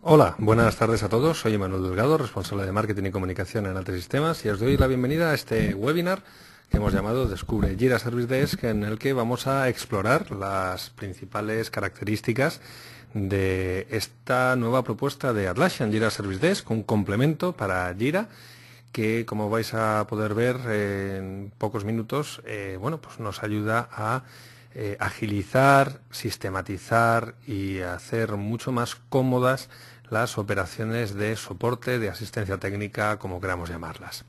Hola, buenas tardes a todos. Soy Manuel Delgado, responsable de Marketing y Comunicación en Altesistemas, y os doy la bienvenida a este webinar que hemos llamado Descubre Jira Service Desk, en el que vamos a explorar las principales características de esta nueva propuesta de Atlassian Jira Service Desk, un complemento para Jira que, como vais a poder ver en pocos minutos, pues nos ayuda a agilizar, sistematizar y hacer mucho más cómodas las operaciones de soporte, de asistencia técnica, como queramos llamarlas.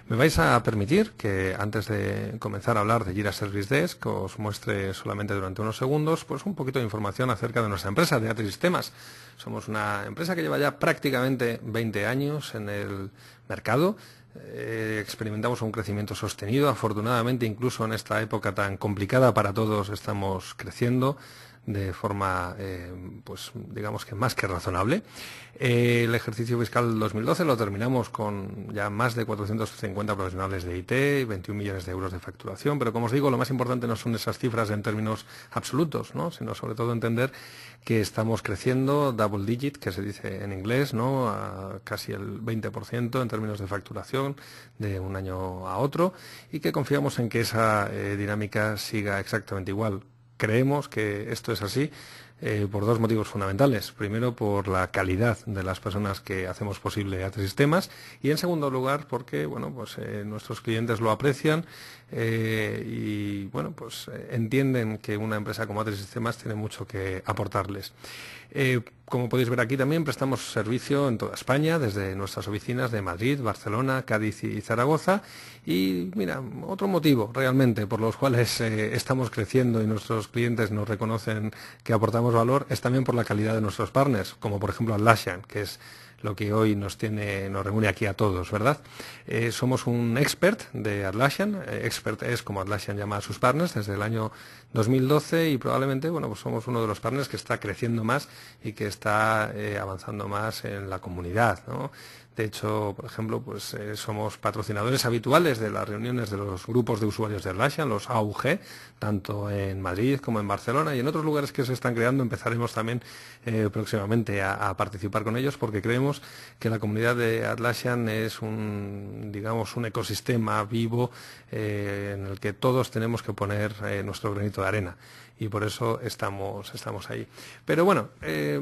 Me vais a permitir que, antes de comenzar a hablar de Jira Service Desk, os muestre solamente durante unos segundos pues un poquito de información acerca de nuestra empresa, de Altesistemas. Somos una empresa que lleva ya prácticamente 20 años en el mercado. Experimentamos un crecimiento sostenido. Afortunadamente, incluso en esta época tan complicada para todos, estamos creciendo de forma, digamos que más que razonable. El ejercicio fiscal 2012 lo terminamos con ya más de 450 profesionales de IT y 21 millones de euros de facturación, pero como os digo, lo más importante no son esas cifras en términos absolutos, ¿no?, sino sobre todo entender que estamos creciendo double digit, que se dice en inglés, ¿no?, a casi el 20% en términos de facturación de un año a otro, y que confiamos en que esa dinámica siga exactamente igual. Creemos que esto es así por dos motivos fundamentales. Primero, por la calidad de las personas que hacemos posible Altesistemas, y en segundo lugar porque nuestros clientes lo aprecian y entienden que una empresa como Altesistemas tiene mucho que aportarles. Como podéis ver aquí, también prestamos servicio en toda España, desde nuestras oficinas de Madrid, Barcelona, Cádiz y Zaragoza. Y mira, otro motivo realmente por los cuales estamos creciendo y nuestros clientes nos reconocen que aportamos valor es también por la calidad de nuestros partners, como por ejemplo Atlassian, que es lo que hoy nos reúne aquí a todos, ¿verdad? Somos un expert de Atlassian. Expert es como Atlassian llama a sus partners desde el año 2012, y probablemente somos uno de los partners que está creciendo más y que está avanzando más en la comunidad, ¿no? De hecho, por ejemplo, somos patrocinadores habituales de las reuniones de los grupos de usuarios de Atlassian, los AUG, tanto en Madrid como en Barcelona, y en otros lugares que se están creando. Empezaremos también próximamente a participar con ellos, porque creemos que la comunidad de Atlassian es un ecosistema vivo en el que todos tenemos que poner nuestro granito de arena. Y por eso estamos ahí. Pero bueno,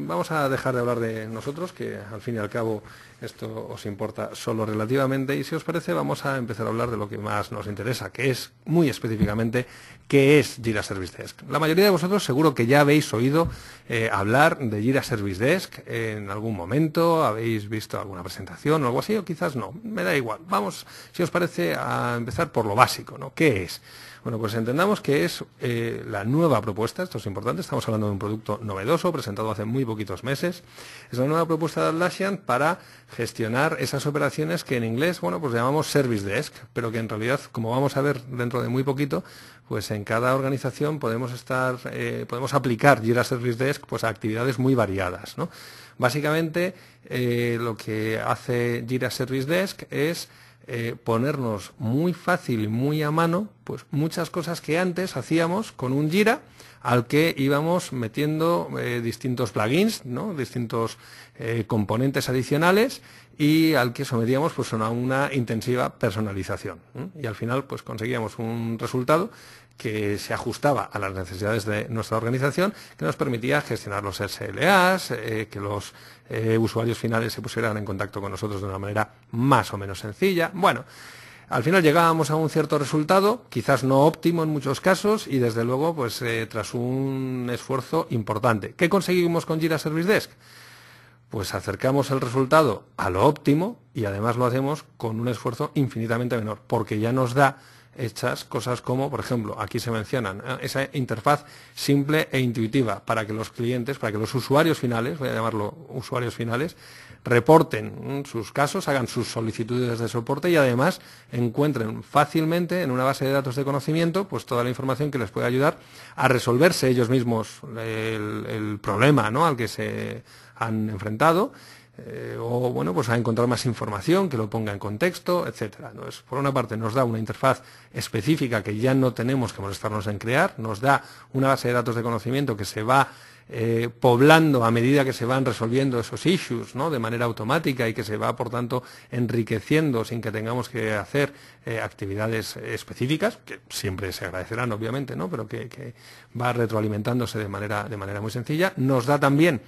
vamos a dejar de hablar de nosotros, que al fin y al cabo esto os importa solo relativamente, y si os parece vamos a empezar a hablar de lo que más nos interesa, que es muy específicamente qué es Jira Service Desk. La mayoría de vosotros seguro que ya habéis oído hablar de Jira Service Desk en algún momento, habéis visto alguna presentación o algo así, o quizás no, me da igual. Vamos, si os parece, a empezar por lo básico, ¿no? ¿Qué es? Bueno, pues entendamos que es la nueva propuesta. Esto es importante, estamos hablando de un producto novedoso, presentado hace muy poquitos meses. Es la nueva propuesta de Atlassian para gestionar esas operaciones que en inglés, llamamos Service Desk, pero que en realidad, como vamos a ver dentro de muy poquito, pues en cada organización podemos aplicar Jira Service Desk pues a actividades muy variadas, ¿no? Básicamente, lo que hace Jira Service Desk es ponernos muy fácil y muy a mano pues muchas cosas que antes hacíamos con un Jira, al que íbamos metiendo distintos plugins, ¿no?, distintos componentes adicionales, y al que sometíamos pues a una intensiva personalización, ¿eh? Y al final pues conseguíamos un resultado que se ajustaba a las necesidades de nuestra organización, que nos permitía gestionar los SLAs, que los usuarios finales se pusieran en contacto con nosotros de una manera más o menos sencilla. Bueno, al final llegábamos a un cierto resultado, quizás no óptimo en muchos casos, y desde luego tras un esfuerzo importante. ¿Qué conseguimos con Jira Service Desk? Pues acercamos el resultado a lo óptimo, y además lo hacemos con un esfuerzo infinitamente menor, porque ya nos da hechas cosas como, por ejemplo, aquí se mencionan esa interfaz simple e intuitiva para que los clientes, para que los usuarios finales, voy a llamarlo usuarios finales, reporten sus casos, hagan sus solicitudes de soporte, y además encuentren fácilmente en una base de datos de conocimiento pues toda la información que les puede ayudar a resolverse ellos mismos el problema, ¿no?, al que se han enfrentado, a encontrar más información que lo ponga en contexto, etcétera. Entonces, por una parte nos da una interfaz específica que ya no tenemos que molestarnos en crear, nos da una base de datos de conocimiento que se va poblando a medida que se van resolviendo esos issues, ¿no?, de manera automática, y que se va, por tanto, enriqueciendo sin que tengamos que hacer actividades específicas, que siempre se agradecerán, obviamente, ¿no?, pero que va retroalimentándose de manera muy sencilla. Nos da también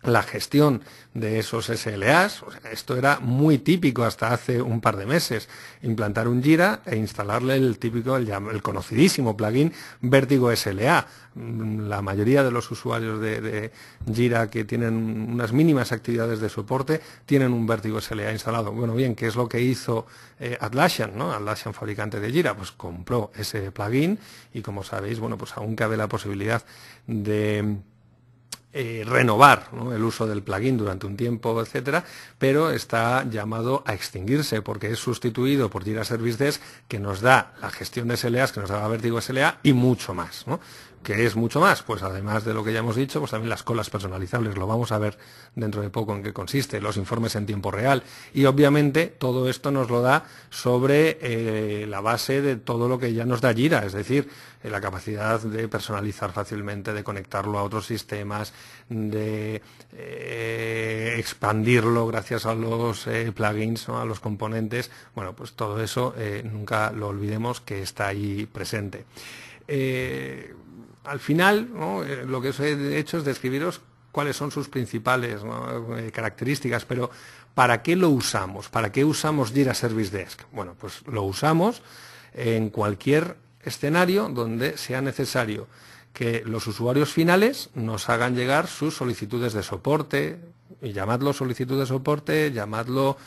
la gestión de esos SLAs. O sea, esto era muy típico hasta hace un par de meses, implantar un Jira e instalarle el conocidísimo plugin Vértigo SLA. La mayoría de los usuarios de Jira que tienen unas mínimas actividades de soporte tienen un Vértigo SLA instalado. Bueno, bien, ¿qué es lo que hizo Atlassian, ¿no? Atlassian, fabricante de Jira, pues compró ese plugin, y como sabéis, bueno, pues aún cabe la posibilidad de renovar, ¿no?, el uso del plugin durante un tiempo, etcétera, pero está llamado a extinguirse porque es sustituido por Jira Service Desk, que nos da la gestión de SLAs, que nos da Vértigo SLA y mucho más, ¿no? ¿Qué es mucho más? Pues además de lo que ya hemos dicho, pues también las colas personalizables, lo vamos a ver dentro de poco en qué consiste, los informes en tiempo real, y obviamente todo esto nos lo da sobre la base de todo lo que ya nos da Jira, es decir, la capacidad de personalizar fácilmente, de conectarlo a otros sistemas, de expandirlo gracias a los plugins, ¿no?, a los componentes. Bueno, pues todo eso nunca lo olvidemos que está ahí presente. Al final, ¿no?, lo que os he hecho es describiros cuáles son sus principales, ¿no?, características, pero ¿para qué lo usamos? ¿Para qué usamos Jira Service Desk? Bueno, pues lo usamos en cualquier escenario donde sea necesario que los usuarios finales nos hagan llegar sus solicitudes de soporte, y llamadlo solicitud de soporte, llamadlo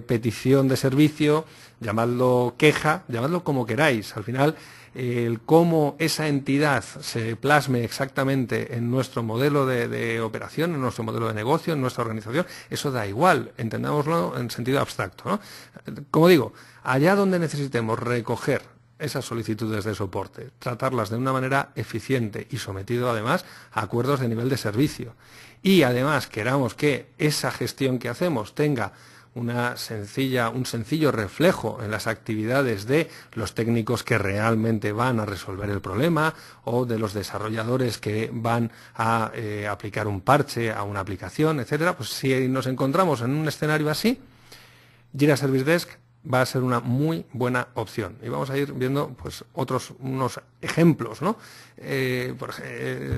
petición de servicio, llamadlo queja, llamadlo como queráis. Al final, el cómo esa entidad se plasme exactamente en nuestro modelo de operación, en nuestro modelo de negocio, en nuestra organización, eso da igual, entendámoslo en sentido abstracto, ¿no? Como digo, allá donde necesitemos recoger esas solicitudes de soporte, tratarlas de una manera eficiente y sometido además a acuerdos de nivel de servicio, y además queramos que esa gestión que hacemos tenga un sencillo reflejo en las actividades de los técnicos que realmente van a resolver el problema, o de los desarrolladores que van a aplicar un parche a una aplicación, etcétera, pues si nos encontramos en un escenario así, Jira Service Desk va a ser una muy buena opción. Y vamos a ir viendo pues unos ejemplos, ¿no?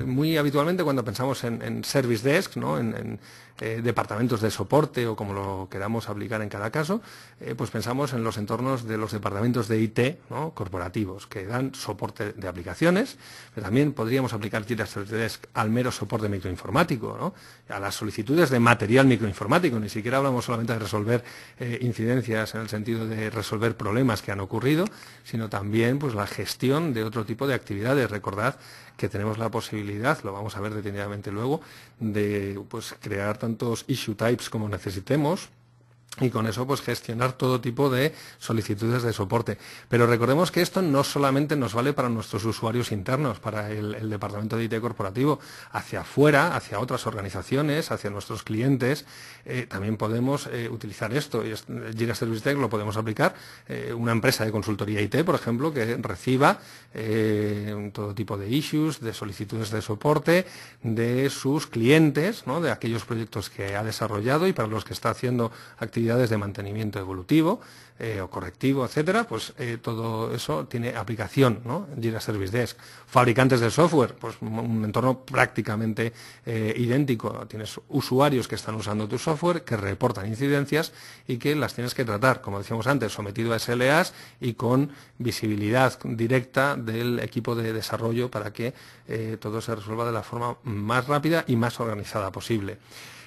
Muy habitualmente cuando pensamos en Service Desk, ¿no?, en departamentos de soporte, o como lo queramos aplicar en cada caso, pues pensamos en los entornos de los departamentos de IT, ¿no?, corporativos, que dan soporte de aplicaciones, pero también podríamos aplicar Jira Service Desk al mero soporte microinformático, ¿no?, a las solicitudes de material microinformático. Ni siquiera hablamos solamente de resolver incidencias en el sentido de resolver problemas que han ocurrido, sino también pues la gestión de otro tipo de actividades. Recordad que tenemos la posibilidad, lo vamos a ver detenidamente luego, de pues crear tantos issue types como necesitemos, y con eso pues gestionar todo tipo de solicitudes de soporte. Pero recordemos que esto no solamente nos vale para nuestros usuarios internos, para el departamento de IT corporativo. Hacia afuera, hacia otras organizaciones, hacia nuestros clientes, también podemos utilizar esto. Y Jira Service Desk lo podemos aplicar una empresa de consultoría IT, por ejemplo, que reciba todo tipo de issues, de solicitudes de soporte de sus clientes, ¿no?, de aquellos proyectos que ha desarrollado y para los que está haciendo actividades de mantenimiento evolutivo o correctivo, etcétera. Pues todo eso tiene aplicación, ¿no?, en Jira Service Desk. Fabricantes de software, pues un entorno prácticamente idéntico. Tienes usuarios que están usando tu software, que reportan incidencias y que las tienes que tratar, como decíamos antes, sometido a SLAs y con visibilidad directa del equipo de desarrollo para que todo se resuelva de la forma más rápida y más organizada posible.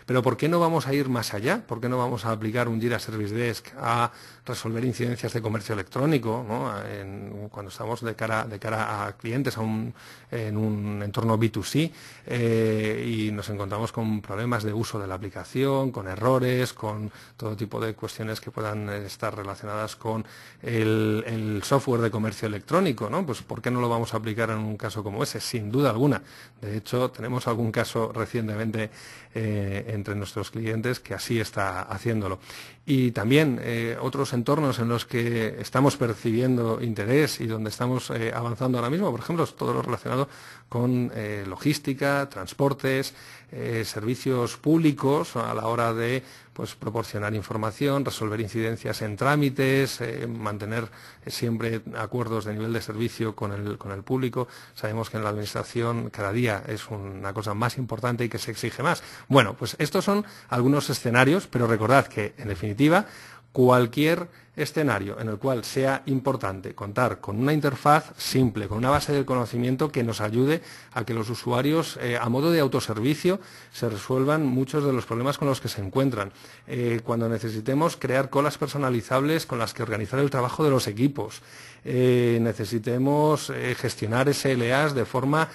Pero ¿por qué no vamos a ir más allá? ¿Por qué no vamos a aplicar un Jira Service Desk a resolver incidencias de comercio electrónico, ¿no?, cuando estamos de cara a clientes en un entorno B2C y nos encontramos con problemas de uso de la aplicación, con errores, con todo tipo de cuestiones que puedan estar relacionadas con el software de comercio electrónico, ¿no? Pues ¿por qué no lo vamos a aplicar en un caso como ese? Sin duda alguna. De hecho, tenemos algún caso recientemente entre nuestros clientes que así está haciéndolo. Y también otros entornos en los que estamos percibiendo interés y donde estamos avanzando ahora mismo, por ejemplo, es todo lo relacionado con logística, transportes, servicios públicos a la hora de pues, proporcionar información, resolver incidencias en trámites, mantener siempre acuerdos de nivel de servicio con el público. Sabemos que en la administración cada día es una cosa más importante y que se exige más. Bueno, pues estos son algunos escenarios, pero recordad que, en definitiva, cualquier escenario en el cual sea importante contar con una interfaz simple, con una base de conocimiento que nos ayude a que los usuarios, a modo de autoservicio, se resuelvan muchos de los problemas con los que se encuentran. Cuando necesitemos crear colas personalizables con las que organizar el trabajo de los equipos, necesitemos gestionar SLAs de forma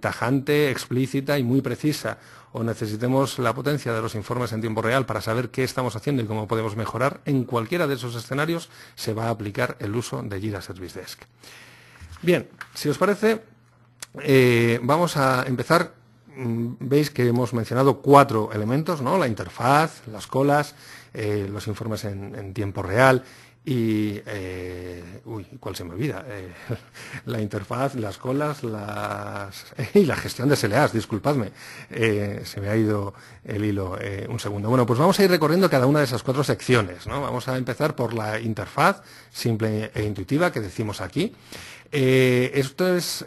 tajante, explícita y muy precisa, o necesitemos la potencia de los informes en tiempo real para saber qué estamos haciendo y cómo podemos mejorar, en cualquiera de esos escenarios se va a aplicar el uso de Jira Service Desk. Bien, si os parece, vamos a empezar. Veis que hemos mencionado 4 elementos, ¿no? La interfaz, las colas, los informes en tiempo real y, ¿cuál se me olvida? La interfaz, las colas, y la gestión de SLAs, disculpadme, se me ha ido el hilo un segundo. Bueno, pues vamos a ir recorriendo cada una de esas 4 secciones, ¿no? Vamos a empezar por la interfaz simple e intuitiva que decimos aquí. Esto es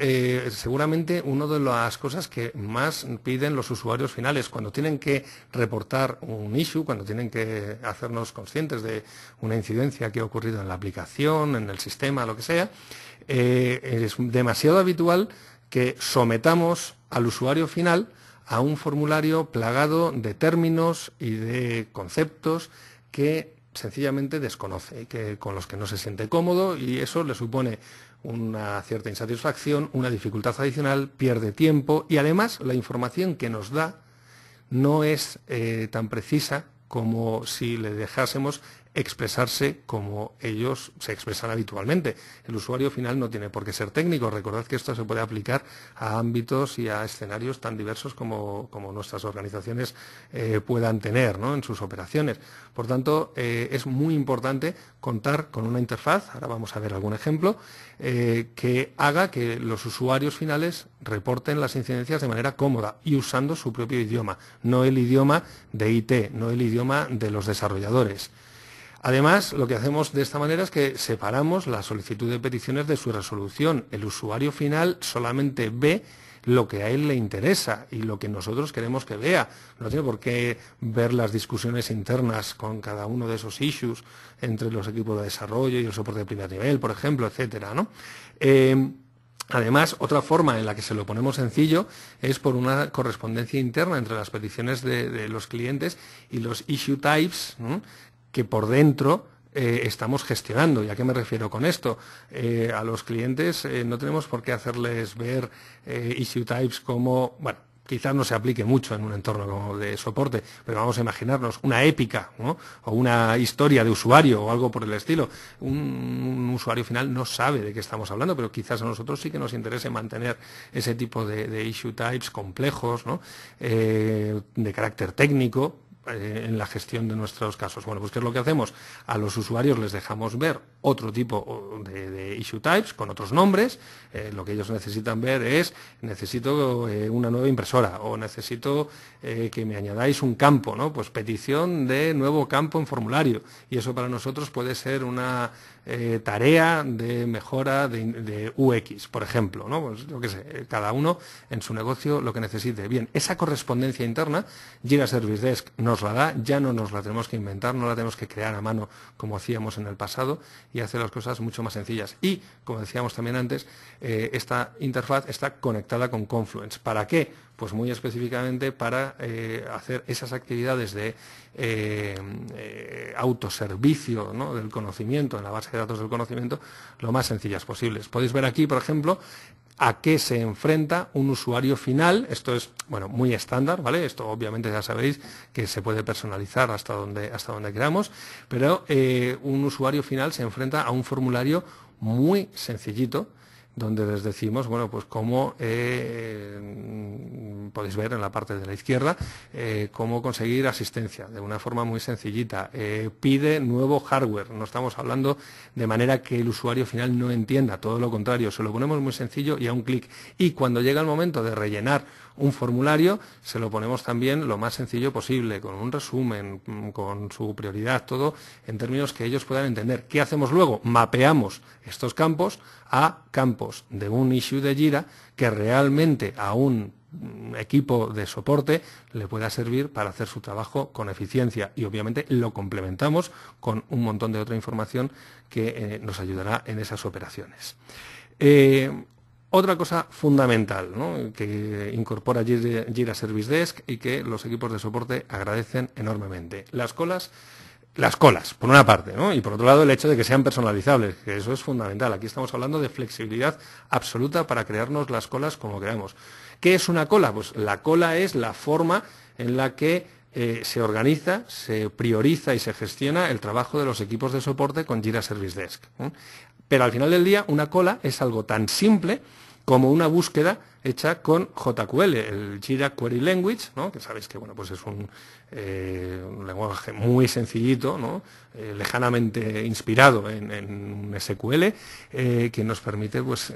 seguramente una de las cosas que más piden los usuarios finales cuando tienen que reportar un issue, cuando tienen que hacernos conscientes de una incidencia que ha ocurrido en la aplicación, en el sistema, lo que sea. Es demasiado habitual que sometamos al usuario final a un formulario plagado de términos y de conceptos que sencillamente desconoce y con los que no se siente cómodo, y eso le supone una cierta insatisfacción, una dificultad adicional, pierde tiempo y además la información que nos da no es tan precisa como si le dejásemos expresarse como ellos se expresan habitualmente. El usuario final no tiene por qué ser técnico. Recordad que esto se puede aplicar a ámbitos y a escenarios tan diversos como nuestras organizaciones puedan tener, ¿no?, en sus operaciones. Por tanto, es muy importante contar con una interfaz, ahora vamos a ver algún ejemplo, que haga que los usuarios finales reporten las incidencias de manera cómoda y usando su propio idioma, no el idioma de IT, no el idioma de los desarrolladores. Además, lo que hacemos de esta manera es que separamos la solicitud de peticiones de su resolución. El usuario final solamente ve lo que a él le interesa y lo que nosotros queremos que vea. No tiene por qué ver las discusiones internas con cada uno de esos issues entre los equipos de desarrollo y el soporte de primer nivel, por ejemplo, etcétera, ¿no? Además, otra forma en la que se lo ponemos sencillo es por una correspondencia interna entre las peticiones de los clientes y los issue types, ¿no?, que por dentro estamos gestionando. ¿Y a qué me refiero con esto? A los clientes no tenemos por qué hacerles ver issue types como, bueno, quizás no se aplique mucho en un entorno como de soporte, pero vamos a imaginarnos una épica, ¿no?, o una historia de usuario o algo por el estilo. Un usuario final no sabe de qué estamos hablando, pero quizás a nosotros sí que nos interese mantener ese tipo de issue types complejos, ¿no?, de carácter técnico, en la gestión de nuestros casos. Bueno, pues ¿qué es lo que hacemos? A los usuarios les dejamos ver otro tipo de issue types con otros nombres. Lo que ellos necesitan ver es: necesito una nueva impresora, o necesito que me añadáis un campo, ¿no? Pues petición de nuevo campo en formulario. Y eso para nosotros puede ser una tarea de mejora de UX, por ejemplo, ¿no? Pues yo qué sé, cada uno en su negocio lo que necesite. Bien, esa correspondencia interna, Jira Service Desk nos la da, ya no nos la tenemos que inventar, no la tenemos que crear a mano como hacíamos en el pasado, y hace las cosas mucho más sencillas. Y, como decíamos también antes, esta interfaz está conectada con Confluence. ¿Para qué? Pues muy específicamente para hacer esas actividades de autoservicio, ¿no?, del conocimiento, en la base de datos del conocimiento, lo más sencillas posibles. Podéis ver aquí, por ejemplo, a qué se enfrenta un usuario final. Esto es, bueno, muy estándar, ¿vale? Esto obviamente ya sabéis que se puede personalizar hasta donde queramos, pero un usuario final se enfrenta a un formulario muy sencillito donde les decimos, bueno, pues cómo podéis ver en la parte de la izquierda, cómo conseguir asistencia de una forma muy sencillita. Pide nuevo hardware, no estamos hablando de manera que el usuario final no entienda, todo lo contrario, se lo ponemos muy sencillo y a un clic. Y cuando llega el momento de rellenar un formulario, se lo ponemos también lo más sencillo posible, con un resumen, con su prioridad, todo en términos que ellos puedan entender. ¿Qué hacemos luego? Mapeamos estos campos a campos de un issue de Jira que realmente a un equipo de soporte le pueda servir para hacer su trabajo con eficiencia, y obviamente lo complementamos con un montón de otra información que nos ayudará en esas operaciones. Otra cosa fundamental, ¿no?, que incorpora Jira Service Desk y que los equipos de soporte agradecen enormemente. Las colas, por una parte, ¿no?, y por otro lado el hecho de que sean personalizables, que eso es fundamental. Aquí estamos hablando de flexibilidad absoluta para crearnos las colas como queramos. ¿Qué es una cola? Pues la cola es la forma en la que se organiza, se prioriza y se gestiona el trabajo de los equipos de soporte con Jira Service Desk. Pero al final del día, una cola es algo tan simple como una búsqueda hecha con JQL, el Jira Query Language, ¿no?, que sabéis que, bueno, pues es un lenguaje muy sencillito, ¿no?, lejanamente inspirado en un SQL, que nos permite, pues,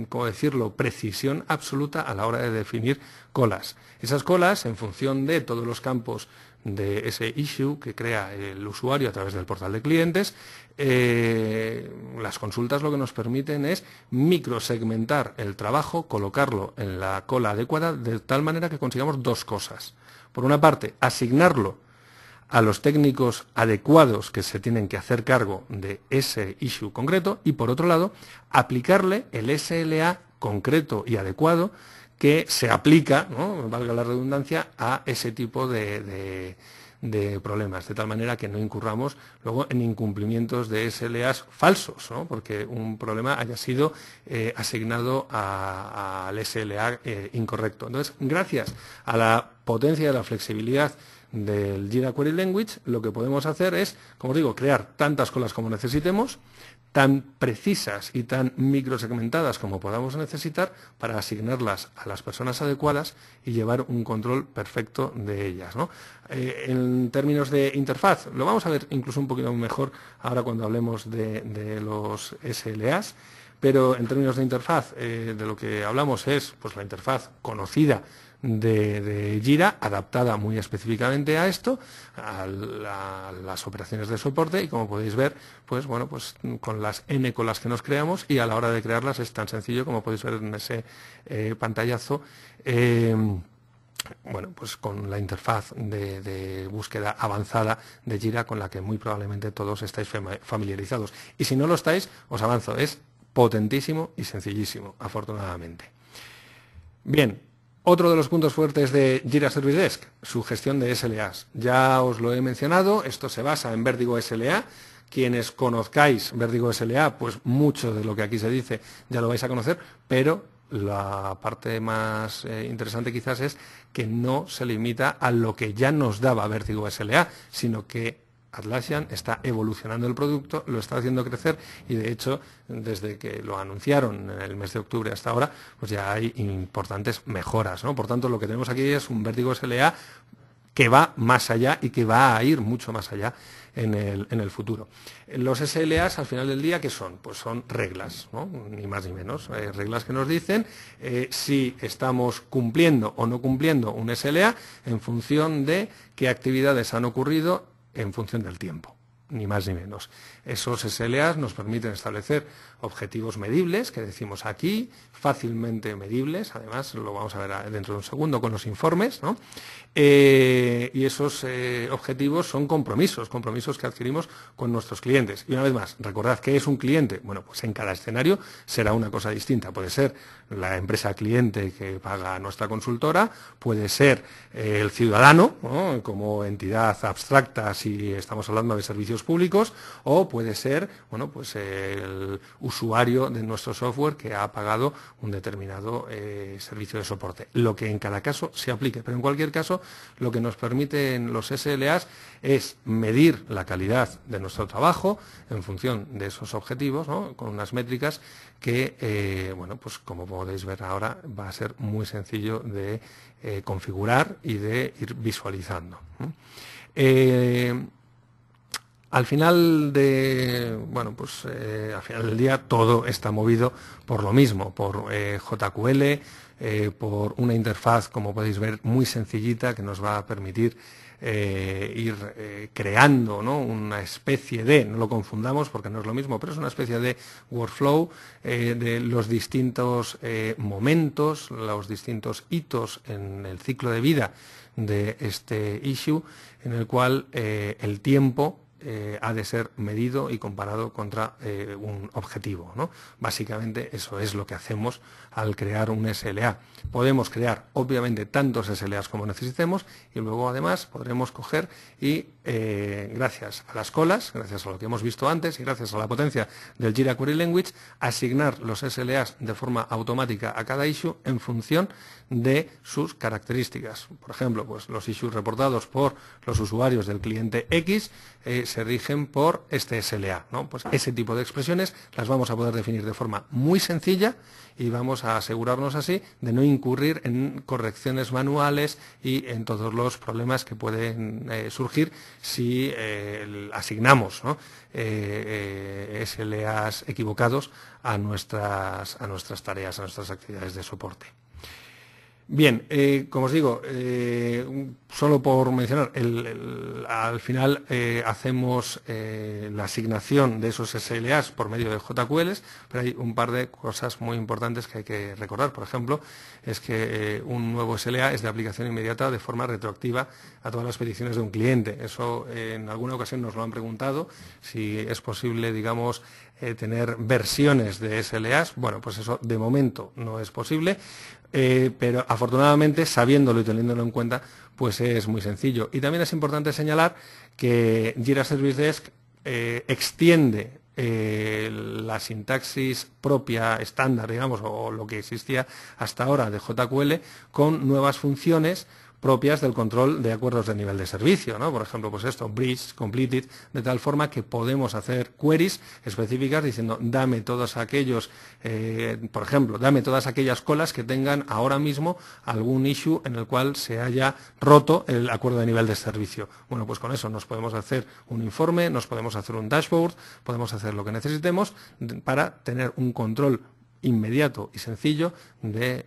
¿cómo decirlo?, precisión absoluta a la hora de definir colas. Esas colas, en función de todos los campos de ese issue que crea el usuario a través del portal de clientes, las consultas lo que nos permiten es microsegmentar el trabajo, colocarlo en la cola adecuada de tal manera que consigamos dos cosas. Por una parte, asignarlo a los técnicos adecuados que se tienen que hacer cargo de ese issue concreto, y por otro lado, aplicarle el SLA concreto y adecuado que se aplica, ¿no?, valga la redundancia, a ese tipo de problemas, de tal manera que no incurramos luego en incumplimientos de SLAs falsos, ¿no?, porque un problema haya sido asignado al SLA incorrecto. Entonces, gracias a la potencia y a la flexibilidad del Jira Query Language, lo que podemos hacer es, como os digo, crear tantas colas como necesitemos, tan precisas y tan microsegmentadas como podamos necesitar, para asignarlas a las personas adecuadas y llevar un control perfecto de ellas, ¿no? En términos de interfaz, lo vamos a ver incluso un poquito mejor ahora cuando hablemos de los SLAs, pero en términos de interfaz, de lo que hablamos es, pues, la interfaz conocida de Jira, adaptada muy específicamente a esto, a las operaciones de soporte, y como podéis ver, pues bueno, pues con las N colas que nos creamos, y a la hora de crearlas es tan sencillo como podéis ver en ese pantallazo, bueno, pues con la interfaz de búsqueda avanzada de Jira, con la que muy probablemente todos estáis familiarizados. Y si no lo estáis, os avanzo, es potentísimo y sencillísimo, afortunadamente. Bien. Otro de los puntos fuertes de Jira Service Desk, su gestión de SLAs. Ya os lo he mencionado, esto se basa en Vértigo SLA. Quienes conozcáis Vértigo SLA, pues mucho de lo que aquí se dice ya lo vais a conocer, pero la parte más interesante quizás es que no se limita a lo que ya nos daba Vértigo SLA, sino que Atlassian está evolucionando el producto, lo está haciendo crecer, y de hecho, desde que lo anunciaron en el mes de octubre hasta ahora, pues ya hay importantes mejoras, ¿no? Por tanto, lo que tenemos aquí es un Vértigo SLA que va más allá y que va a ir mucho más allá en el futuro. Los SLAs, al final del día, ¿qué son? Pues son reglas, ¿no?, ni más ni menos. Reglas que nos dicen si estamos cumpliendo o no cumpliendo un SLA en función de qué actividades han ocurrido en función del tiempo, ni más ni menos. Esos SLAs nos permiten establecer objetivos medibles, que decimos aquí, fácilmente medibles, además lo vamos a ver dentro de un segundo con los informes, ¿no? Y esos objetivos son compromisos que adquirimos con nuestros clientes. Y una vez más, recordad, ¿qué es un cliente? Bueno, pues en cada escenario será una cosa distinta. Puede ser la empresa cliente que paga a nuestra consultora, puede ser el ciudadano, ¿no?, como entidad abstracta si estamos hablando de servicios servicios públicos, o puede ser, bueno, pues el usuario de nuestro software que ha pagado un determinado servicio de soporte. Lo que en cada caso se aplique, pero en cualquier caso lo que nos permiten los SLAs es medir la calidad de nuestro trabajo en función de esos objetivos, ¿no?, con unas métricas que, bueno, pues como podéis ver ahora, va a ser muy sencillo de configurar y de ir visualizando. Al final al final del día todo está movido por lo mismo, por JQL, por una interfaz, como podéis ver, muy sencillita que nos va a permitir ir creando, ¿no?, una especie de, no lo confundamos porque no es lo mismo, pero es una especie de workflow de los distintos momentos, los distintos hitos en el ciclo de vida de este issue, en el cual el tiempo ha de ser medido y comparado contra un objetivo, ¿no? Básicamente eso es lo que hacemos al crear un SLA. Podemos crear, obviamente, tantos SLAs como necesitemos y luego, además, podremos coger y, gracias a las colas, gracias a lo que hemos visto antes y gracias a la potencia del Jira Query Language, asignar los SLAs de forma automática a cada issue en función de sus características. Por ejemplo, pues los issues reportados por los usuarios del cliente X se rigen por este SLA, ¿no? Pues ese tipo de expresiones las vamos a poder definir de forma muy sencilla y vamos a asegurarnos así de no incurrir en correcciones manuales y en todos los problemas que pueden surgir si asignamos, ¿no?, SLAs equivocados a nuestras tareas, a nuestras actividades de soporte. Bien, como os digo, solo por mencionar, al final hacemos la asignación de esos SLAs por medio de JQLs, pero hay un par de cosas muy importantes que hay que recordar. Por ejemplo, es que un nuevo SLA es de aplicación inmediata de forma retroactiva a todas las peticiones de un cliente. Eso en alguna ocasión nos lo han preguntado, si es posible, digamos, tener versiones de SLAs. Bueno, pues eso de momento no es posible. Pero afortunadamente, sabiéndolo y teniéndolo en cuenta, pues es muy sencillo. Y también es importante señalar que Jira Service Desk extiende la sintaxis propia estándar, digamos, o lo que existía hasta ahora de JQL, con nuevas funciones propias del control de acuerdos de nivel de servicio, ¿no? Por ejemplo, pues esto, bridge, completed, de tal forma que podemos hacer queries específicas diciendo dame todos aquellos, por ejemplo, dame todas aquellas colas que tengan ahora mismo algún issue en el cual se haya roto el acuerdo de nivel de servicio. Bueno, pues con eso nos podemos hacer un informe, nos podemos hacer un dashboard, podemos hacer lo que necesitemos para tener un control inmediato y sencillo de,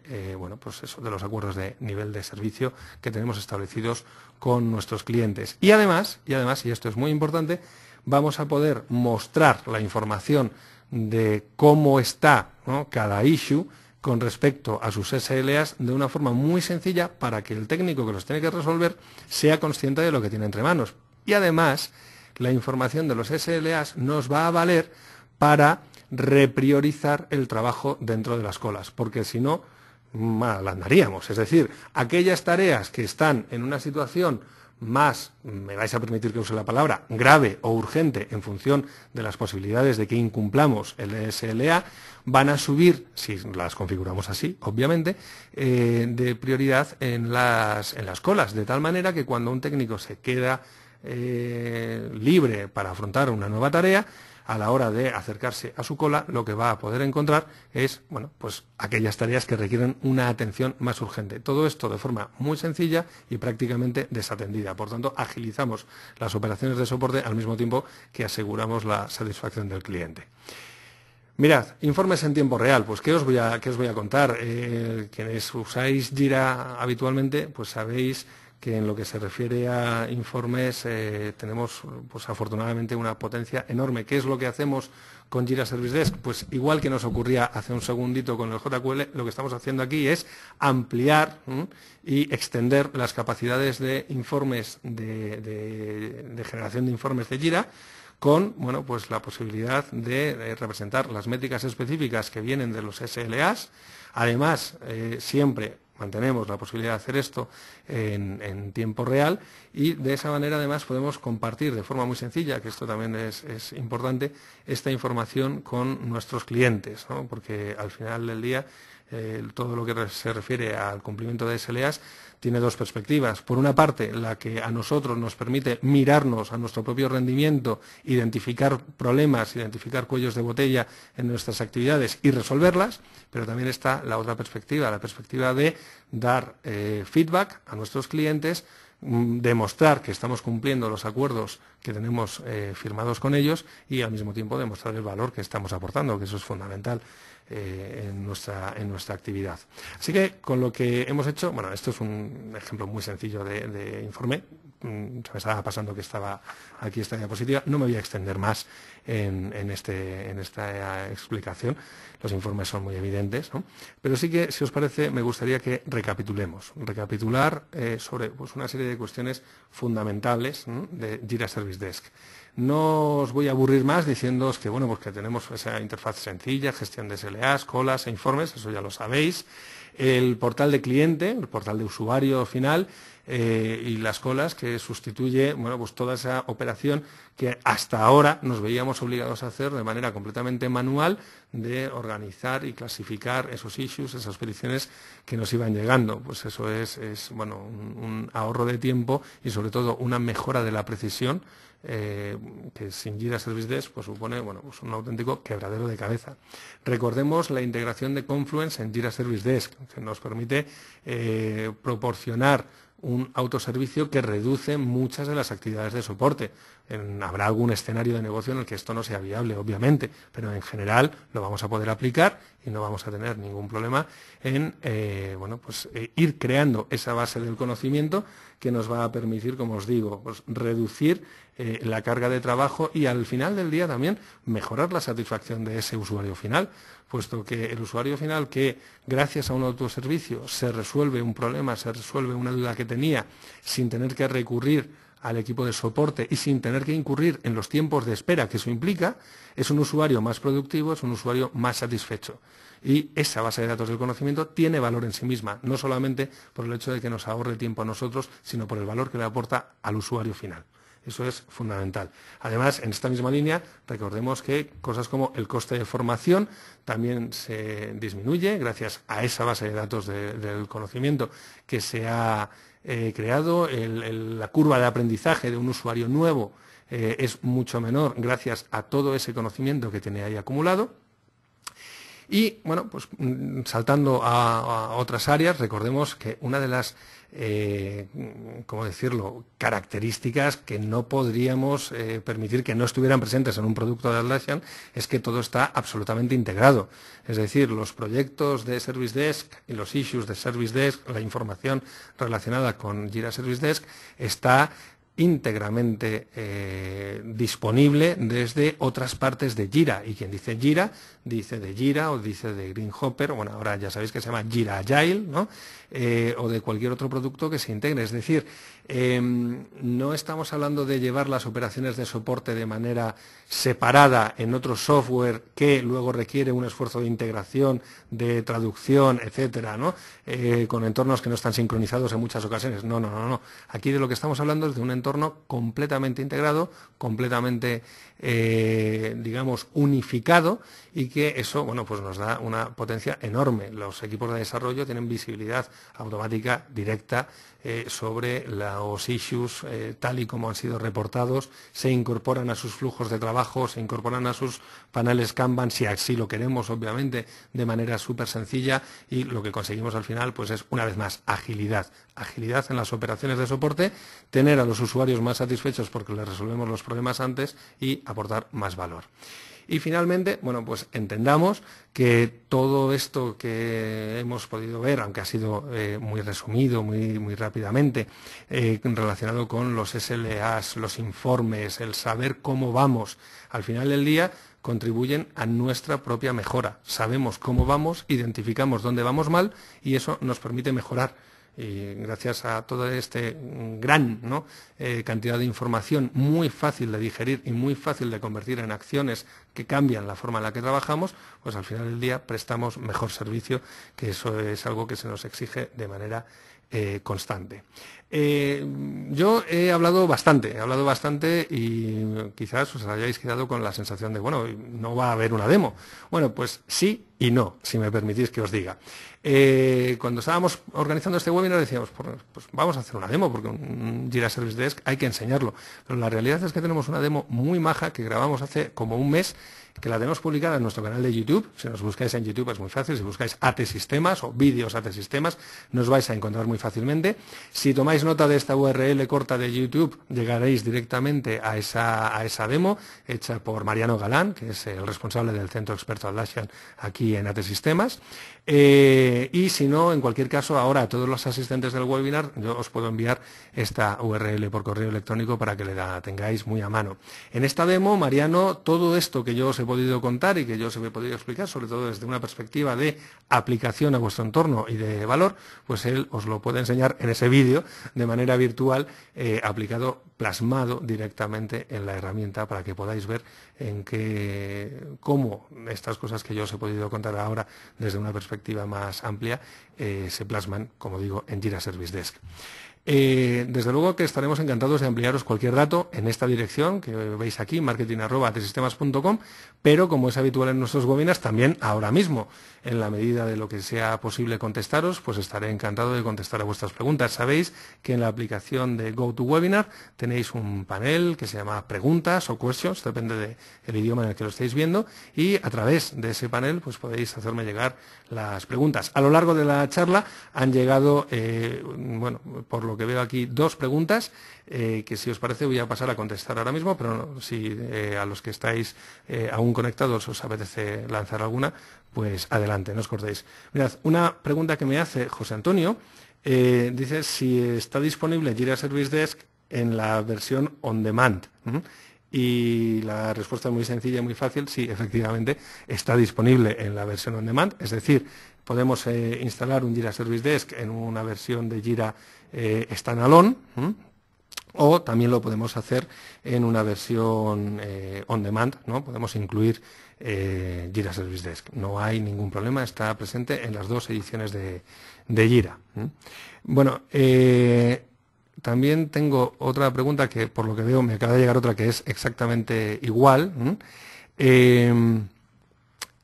pues eso, de los acuerdos de nivel de servicio que tenemos establecidos con nuestros clientes. Y además, y esto es muy importante, vamos a poder mostrar la información de cómo está, ¿no?, cada issue con respecto a sus SLAs de una forma muy sencilla para que el técnico que los tiene que resolver sea consciente de lo que tiene entre manos. Y además, la información de los SLAs nos va a valer para repriorizar el trabajo dentro de las colas, porque si no, mal andaríamos. Es decir, aquellas tareas que están en una situación más, me vais a permitir que use la palabra, grave o urgente en función de las posibilidades de que incumplamos el SLA, van a subir, si las configuramos así, obviamente, de prioridad en las colas, de tal manera que cuando un técnico se queda libre para afrontar una nueva tarea, a la hora de acercarse a su cola, lo que va a poder encontrar es, pues aquellas tareas que requieren una atención más urgente. Todo esto de forma muy sencilla y prácticamente desatendida. Por tanto, agilizamos las operaciones de soporte al mismo tiempo que aseguramos la satisfacción del cliente. Mirad, informes en tiempo real. Pues ¿qué os voy a contar? Quienes usáis Jira habitualmente, pues sabéis que en lo que se refiere a informes tenemos, pues afortunadamente, una potencia enorme. ¿Qué es lo que hacemos con Jira Service Desk? Pues igual que nos ocurría hace un segundito con el JQL, lo que estamos haciendo aquí es ampliar y extender las capacidades de informes, de generación de informes de Jira, con pues la posibilidad de representar las métricas específicas que vienen de los SLAs, además siempre mantenemos la posibilidad de hacer esto en tiempo real y de esa manera además podemos compartir de forma muy sencilla, que esto también es importante, esta información con nuestros clientes, ¿no? Porque al final del día todo lo que se refiere al cumplimiento de SLAs tiene dos perspectivas. Por una parte, la que a nosotros nos permite mirarnos a nuestro propio rendimiento, identificar problemas, identificar cuellos de botella en nuestras actividades y resolverlas, pero también está la otra perspectiva, la perspectiva de dar feedback a nuestros clientes, demostrar que estamos cumpliendo los acuerdos que tenemos firmados con ellos y al mismo tiempo demostrar el valor que estamos aportando, que eso es fundamental en nuestra actividad. Así que con lo que hemos hecho, bueno, esto es un ejemplo muy sencillo de informe. Se me estaba pasando que estaba aquí esta diapositiva. No me voy a extender más en esta explicación. Los informes son muy evidentes, ¿no? Pero sí que, si os parece, me gustaría que recapitular sobre pues, una serie de cuestiones fundamentales, ¿no?, de Jira Service Desk. No os voy a aburrir más diciéndoos que, bueno, pues que tenemos esa interfaz sencilla, gestión de SLAs, colas e informes, eso ya lo sabéis. El portal de cliente, el portal de usuario final y las colas, que sustituye, bueno, pues toda esa operación que hasta ahora nos veíamos obligados a hacer de manera completamente manual, de organizar y clasificar esos issues, esas peticiones que nos iban llegando. Pues eso es bueno, un ahorro de tiempo y sobre todo una mejora de la precisión, que sin Jira Service Desk pues supone, bueno, pues un auténtico quebradero de cabeza. Recordemos la integración de Confluence en Jira Service Desk, que nos permite proporcionar un autoservicio que reduce muchas de las actividades de soporte. Habrá algún escenario de negocio en el que esto no sea viable, obviamente, pero en general lo vamos a poder aplicar y no vamos a tener ningún problema en bueno, pues, ir creando esa base del conocimiento que nos va a permitir, como os digo, pues, reducir la carga de trabajo y al final del día también mejorar la satisfacción de ese usuario final, puesto que el usuario final que gracias a un autoservicio se resuelve un problema, se resuelve una duda que tenía sin tener que recurrir al equipo de soporte y sin tener que incurrir en los tiempos de espera que eso implica, es un usuario más productivo, es un usuario más satisfecho. Y esa base de datos del conocimiento tiene valor en sí misma, no solamente por el hecho de que nos ahorre tiempo a nosotros, sino por el valor que le aporta al usuario final. Eso es fundamental. Además, en esta misma línea, recordemos que cosas como el coste de formación también se disminuye gracias a esa base de datos del conocimiento que se ha creado. La curva de aprendizaje de un usuario nuevo es mucho menor gracias a todo ese conocimiento que tiene ahí acumulado. Y, bueno, pues saltando a otras áreas, recordemos que una de las ¿cómo decirlo?, características que no podríamos permitir que no estuvieran presentes en un producto de Atlassian es que todo está absolutamente integrado. Es decir, los proyectos de Service Desk y los issues de Service Desk, la información relacionada con Jira Service Desk está íntegramente disponible desde otras partes de Jira. Y quien dice Jira, dice de Jira o dice de Greenhopper, bueno, ahora ya sabéis que se llama Jira Agile, ¿no? O de cualquier otro producto que se integre. Es decir, no estamos hablando de llevar las operaciones de soporte de manera separada en otro software que luego requiere un esfuerzo de integración, de traducción, etcétera, ¿no? Con entornos que no están sincronizados en muchas ocasiones. No. Aquí de lo que estamos hablando es de un entorno completamente integrado, completamente, digamos, unificado, y que eso, bueno, pues nos da una potencia enorme. Los equipos de desarrollo tienen visibilidad automática directa sobre los issues tal y como han sido reportados, se incorporan a sus flujos de trabajo, se incorporan a sus paneles Kanban, si así lo queremos, obviamente, de manera súper sencilla, y lo que conseguimos al final pues es, una vez más, agilidad en las operaciones de soporte, tener a los usuarios más satisfechos porque les resolvemos los problemas antes y aportar más valor. Y finalmente, bueno, pues entendamos que todo esto que hemos podido ver, aunque ha sido muy resumido, muy rápidamente, relacionado con los SLAs, los informes, el saber cómo vamos, al final del día contribuyen a nuestra propia mejora. Sabemos cómo vamos, identificamos dónde vamos mal y eso nos permite mejorar Y gracias a toda esta gran cantidad de información muy fácil de digerir y muy fácil de convertir en acciones que cambian la forma en la que trabajamos, pues al final del día prestamos mejor servicio, que eso es algo que se nos exige de manera constante. Yo he hablado bastante y quizás os hayáis quedado con la sensación de, bueno, no va a haber una demo. Bueno, pues sí y no, si me permitís que os diga. Cuando estábamos organizando este webinar decíamos, pues vamos a hacer una demo, porque un Jira Service Desk hay que enseñarlo. Pero la realidad es que tenemos una demo muy maja que grabamos hace como un mes, que la tenemos publicada en nuestro canal de YouTube. Si nos buscáis en YouTube es muy fácil, si buscáis AT Sistemas o vídeos AT Sistemas, nos vais a encontrar muy fácilmente. Si tomáis nota de esta URL corta de YouTube, llegaréis directamente a esa demo, hecha por Mariano Galán, que es el responsable del Centro Experto Atlassian aquí en AT Sistemas. Y si no, en cualquier caso, ahora a todos los asistentes del webinar, yo os puedo enviar esta URL por correo electrónico para que la tengáis muy a mano. En esta demo, Mariano, todo esto que yo os he podido contar y que yo os he podido explicar, sobre todo desde una perspectiva de aplicación a vuestro entorno y de valor, pues él os lo puede enseñar en ese vídeo de manera virtual, aplicado, plasmado directamente en la herramienta, para que podáis ver cómo estas cosas que yo os he podido contar ahora desde una perspectiva más amplia se plasman, como digo, en Jira Service Desk. Desde luego que estaremos encantados de ampliaros cualquier dato en esta dirección que veis aquí, marketing@atesistemas.com, pero como es habitual en nuestros webinars, también ahora mismo, en la medida de lo que sea posible contestaros, pues estaré encantado de contestar a vuestras preguntas. Sabéis que en la aplicación de GoToWebinar tenéis un panel que se llama preguntas o questions, depende del idioma en el que lo estéis viendo, y a través de ese panel pues podéis hacerme llegar las preguntas. A lo largo de la charla han llegado, por lo que veo aquí, 2 preguntas que, si os parece, voy a pasar a contestar ahora mismo, pero si a los que estáis aún conectados os apetece lanzar alguna, pues adelante, no os cortéis. Mirad, una pregunta que me hace José Antonio, dice si está disponible Jira Service Desk en la versión on demand. Y la respuesta es muy sencilla y muy fácil. Sí, efectivamente, está disponible en la versión on demand, es decir, podemos instalar un Jira Service Desk en una versión de Jira standalone, o también lo podemos hacer en una versión on demand, ¿no? Podemos incluir Jira Service Desk. No hay ningún problema, está presente en las 2 ediciones de Jira. Bueno, también tengo otra pregunta que, por lo que veo, me acaba de llegar otra que es exactamente igual,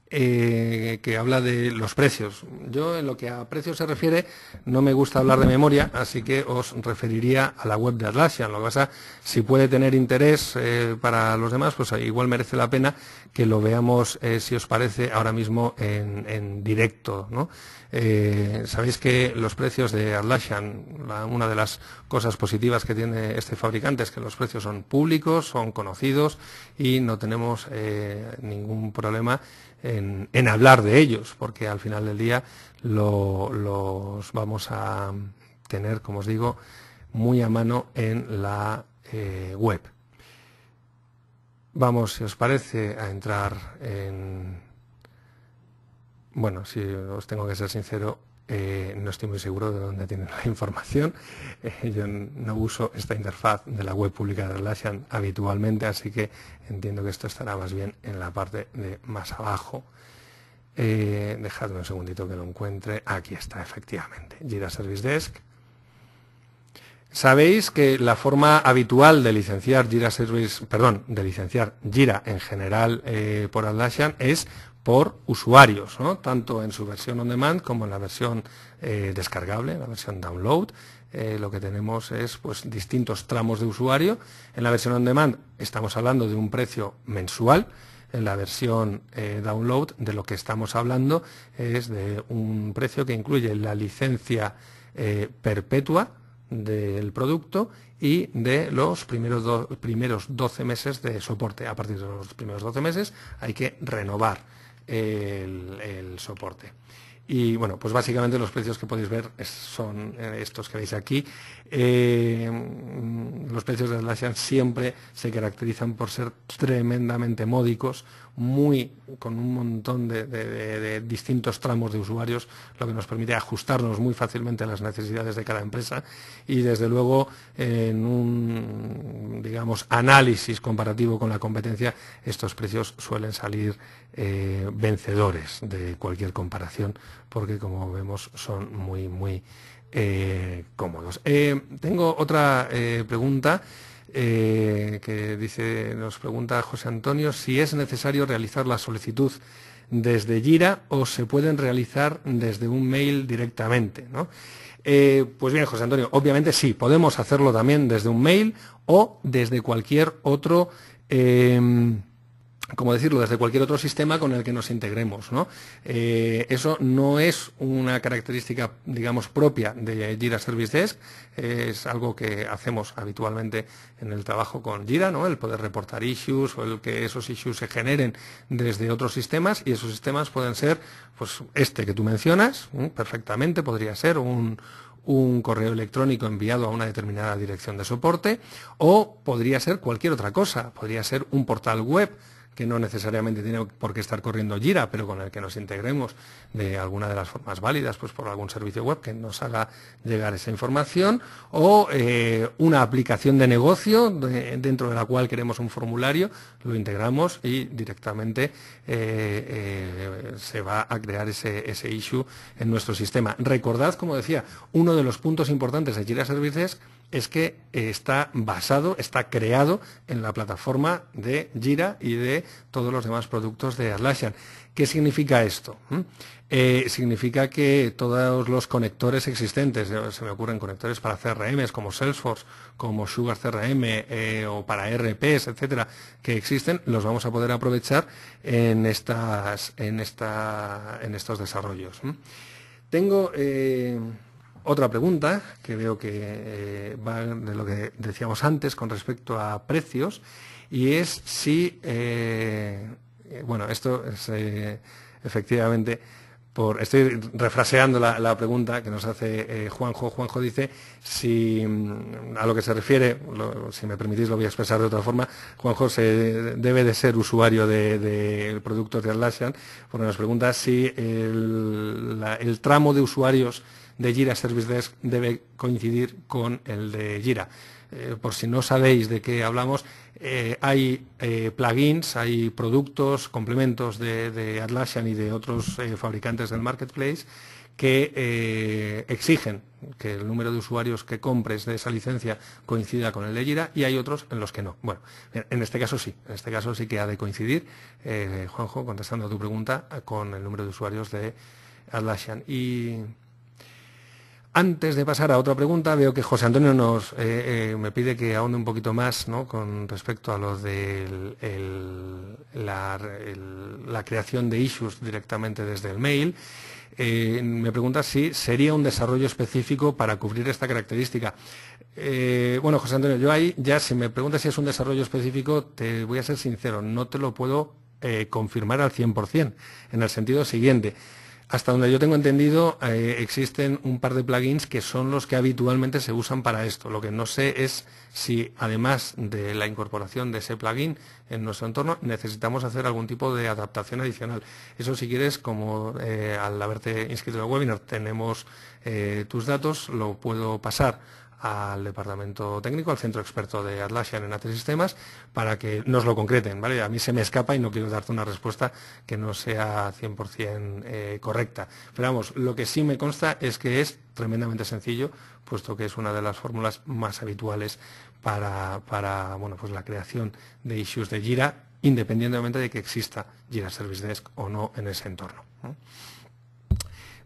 que habla de los precios. Yo, en lo que a precios se refiere, no me gusta hablar de memoria, así que os referiría a la web de Atlassian. Lo que pasa, si puede tener interés para los demás, pues igual merece la pena que lo veamos, si os parece, ahora mismo en directo, ¿no? Sabéis que los precios de Atlassian, una de las cosas positivas que tiene este fabricante es que los precios son públicos, son conocidos y no tenemos ningún problema en hablar de ellos, porque al final del día los vamos a tener, como os digo, muy a mano en la web. Vamos, si os parece, a entrar en... Bueno, si os tengo que ser sincero, no estoy muy seguro de dónde tienen la información. Yo no uso esta interfaz de la web pública de Atlassian habitualmente, así que entiendo que esto estará más bien en la parte de más abajo. Dejadme un segundito que lo encuentre. Aquí está, efectivamente, Jira Service Desk. Sabéis que la forma habitual de licenciar Jira en general por Atlassian es por usuarios, ¿no? Tanto en su versión on demand como en la versión descargable, la versión download. Lo que tenemos es pues distintos tramos de usuario. En la versión on demand estamos hablando de un precio mensual. En la versión download, de lo que estamos hablando es de un precio que incluye la licencia perpetua del producto y de los primeros 12 meses de soporte. A partir de los primeros 12 meses hay que renovar el soporte. Y bueno, pues básicamente los precios que podéis ver son estos que veis aquí. Los precios de Atlassian siempre se caracterizan por ser tremendamente módicos, con un montón de distintos tramos de usuarios, lo que nos permite ajustarnos muy fácilmente a las necesidades de cada empresa y desde luego en un, digamos, análisis comparativo con la competencia, estos precios suelen salir vencedores de cualquier comparación, porque como vemos son muy cómodos. Tengo otra pregunta que nos pregunta José Antonio si es necesario realizar la solicitud desde Jira o se pueden realizar desde un mail directamente, ¿no? Pues bien, José Antonio, obviamente sí, podemos hacerlo también desde un mail o desde cualquier otro desde cualquier otro sistema con el que nos integremos, ¿no? Eso no es una característica, digamos, propia de Jira Service Desk, es algo que hacemos habitualmente en el trabajo con Jira, ¿no? El poder reportar issues o el que esos issues se generen desde otros sistemas, y esos sistemas pueden ser, pues, este que tú mencionas, perfectamente, podría ser un correo electrónico enviado a una determinada dirección de soporte, o podría ser cualquier otra cosa, podría ser un portal web que no necesariamente tiene por qué estar corriendo Jira, pero con el que nos integremos de alguna de las formas válidas, pues por algún servicio web que nos haga llegar esa información, o una aplicación de negocio dentro de la cual queremos un formulario, lo integramos y directamente se va a crear ese issue en nuestro sistema. Recordad, como decía, uno de los puntos importantes de Jira Services es que está creado en la plataforma de Jira y de todos los demás productos de Atlassian. ¿Qué significa esto? Significa que todos los conectores existentes, se me ocurren conectores para CRMs como Salesforce, como Sugar CRM o para ERPs, etcétera, que existen, los vamos a poder aprovechar en estos desarrollos. Tengo otra pregunta que veo que va de lo que decíamos antes con respecto a precios, y es si, esto es efectivamente, estoy refraseando la pregunta que nos hace Juanjo. Juanjo dice si a lo que se refiere, si me permitís lo voy a expresar de otra forma. Juanjo debe de ser usuario de productos de Atlassian, porque nos pregunta si el tramo de usuarios de Jira Service Desk debe coincidir con el de Jira. Por si no sabéis de qué hablamos, hay plugins, hay productos, complementos de Atlassian y de otros fabricantes del marketplace que exigen que el número de usuarios que compres de esa licencia coincida con el de Jira, y hay otros en los que no. Bueno, en este caso sí que ha de coincidir, Juanjo, contestando a tu pregunta, con el número de usuarios de Atlassian. Y antes de pasar a otra pregunta, veo que José Antonio me pide que ahonde un poquito más, ¿no?, con respecto a lo de la creación de issues directamente desde el mail. Me pregunta si sería un desarrollo específico para cubrir esta característica. Bueno, José Antonio, yo ahí ya, si me preguntas si es un desarrollo específico, te voy a ser sincero, no te lo puedo confirmar al 100%, en el sentido siguiente. Hasta donde yo tengo entendido, existen un par de plugins que son los que habitualmente se usan para esto. Lo que no sé es si, además de la incorporación de ese plugin en nuestro entorno, necesitamos hacer algún tipo de adaptación adicional. Eso, si quieres, como al haberte inscrito en el webinar tenemos tus datos, lo puedo pasar al departamento técnico, al centro experto de Atlassian en AT Sistemas, para que nos lo concreten, ¿vale? A mí se me escapa y no quiero darte una respuesta que no sea 100% correcta. Pero vamos, lo que sí me consta es que es tremendamente sencillo, puesto que es una de las fórmulas más habituales para pues la creación de issues de Jira, independientemente de que exista Jira Service Desk o no en ese entorno, ¿no?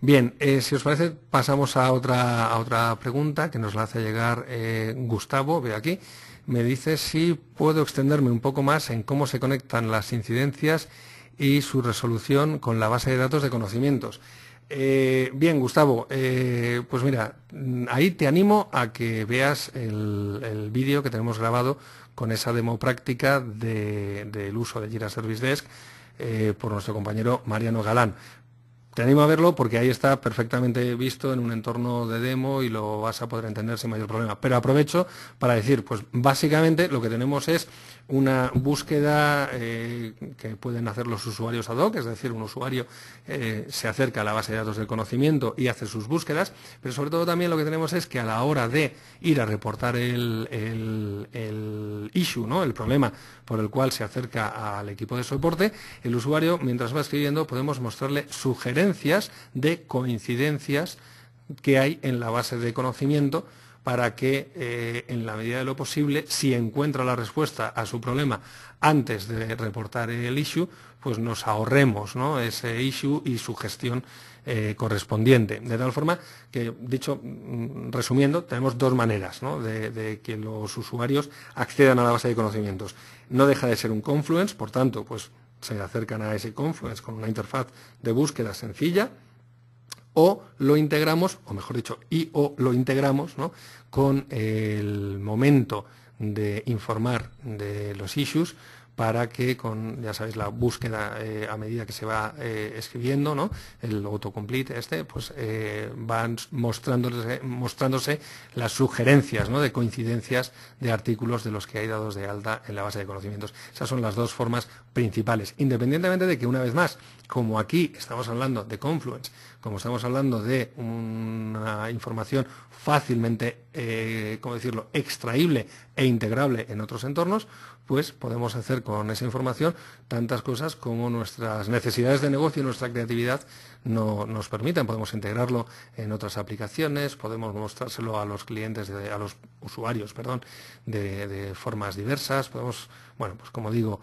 Bien, si os parece, pasamos a otra pregunta que nos la hace llegar Gustavo, veo aquí. Me dice si puedo extenderme un poco más en cómo se conectan las incidencias y su resolución con la base de datos de conocimientos. Bien, Gustavo, pues mira, ahí te animo a que veas el vídeo que tenemos grabado con esa demo práctica del uso de Jira Service Desk por nuestro compañero Mariano Galán. Te animo a verlo porque ahí está perfectamente visto en un entorno de demo y lo vas a poder entender sin mayor problema. Pero aprovecho para decir, pues básicamente lo que tenemos es una búsqueda que pueden hacer los usuarios ad hoc, es decir, un usuario se acerca a la base de datos del conocimiento y hace sus búsquedas, pero sobre todo también lo que tenemos es que a la hora de ir a reportar el issue, ¿no?, el problema por el cual se acerca al equipo de soporte, el usuario, mientras va escribiendo, podemos mostrarle sugerencias de coincidencias que hay en la base de conocimiento para que, en la medida de lo posible, si encuentra la respuesta a su problema antes de reportar el issue, pues nos ahorremos, ¿no?, ese issue y su gestión correspondiente. De tal forma que, dicho, resumiendo, tenemos dos maneras, ¿no?, de que los usuarios accedan a la base de conocimientos. No deja de ser un Confluence, por tanto, pues se acercan a ese Confluence con una interfaz de búsqueda sencilla, o lo integramos, o mejor dicho, lo integramos, ¿no?, con el momento de informar de los issues, para que con, ya sabéis, la búsqueda a medida que se va escribiendo, ¿no?, el autocomplete pues van mostrándose las sugerencias, ¿no?, de coincidencias de artículos de los que hay dados de alta en la base de conocimientos. Esas son las dos formas principales, independientemente de que, una vez más, como aquí estamos hablando de Confluence, como estamos hablando de una información fácilmente, ¿cómo decirlo?, extraíble e integrable en otros entornos, pues podemos hacer con esa información tantas cosas como nuestras necesidades de negocio y nuestra creatividad nos permitan. Podemos integrarlo en otras aplicaciones, podemos mostrárselo a los clientes, a los usuarios, perdón, de formas diversas. Podemos, bueno, pues como digo,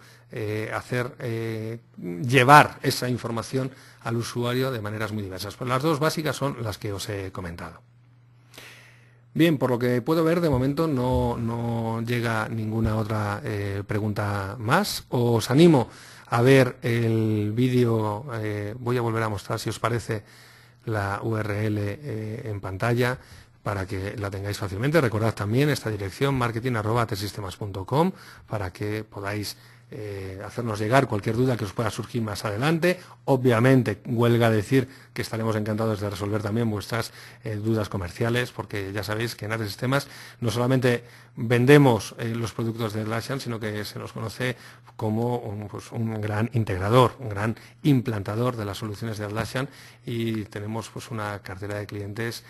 llevar esa información al usuario de maneras muy diversas. Pues las dos básicas son las que os he comentado. Bien, por lo que puedo ver, de momento no llega ninguna otra pregunta más. Os animo a ver el vídeo. Voy a volver a mostrar, si os parece, la URL en pantalla para que la tengáis fácilmente. Recordad también esta dirección, marketing@atesistemas.com, para que podáis hacernos llegar cualquier duda que os pueda surgir más adelante. Obviamente, huelga decir que estaremos encantados de resolver también vuestras dudas comerciales, porque ya sabéis que en AT Sistemas no solamente vendemos los productos de Atlassian, sino que se nos conoce como un gran integrador, un gran implantador de las soluciones de Atlassian, y tenemos pues una cartera de clientes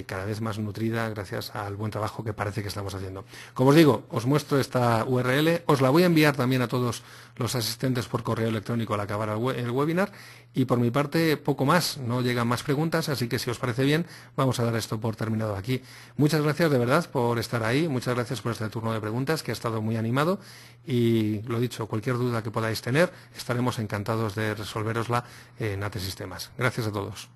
cada vez más nutrida gracias al buen trabajo que parece que estamos haciendo. Como os digo, os muestro esta URL, os la voy a enviar también a todos los asistentes por correo electrónico al acabar el webinar, y por mi parte poco más, no llegan más preguntas, así que si os parece bien vamos a dar esto por terminado aquí. Muchas gracias de verdad por estar ahí, muchas gracias por este turno de preguntas que ha estado muy animado, y lo dicho, cualquier duda que podáis tener estaremos encantados de resolverosla en AT Sistemas. Gracias a todos.